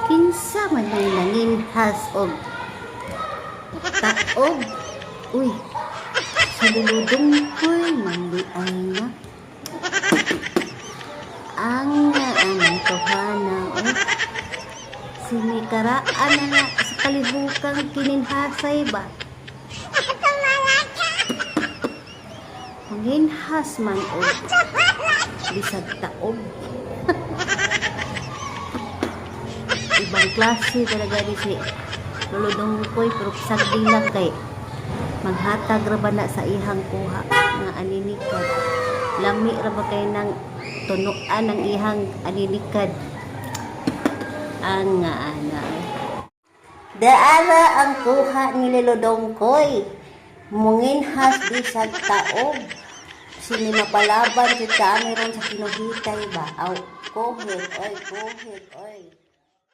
Kinsa man ang nanginhas og taog. Uy, sa luludong ko'y mandiay na. Ang tuhana. Uy, sinikaraan na nga sa kalibukang kininhasay ba? Manginhas man og bisag taog. Ibang klase talaga ni si luludong ko'y pero sagdi lang kay maghatag ra ba na sa ihang kuha nga aninikad. Lami ra ba kay nang tunuan ng ihang aninikad. Ang nga ana. Daara ang kuha ni luludong ko'y munginhas bisag taog. Sini mapalaban si kami ron sa kinuhitay ba? Aw, kohit, oy, kohit, oy.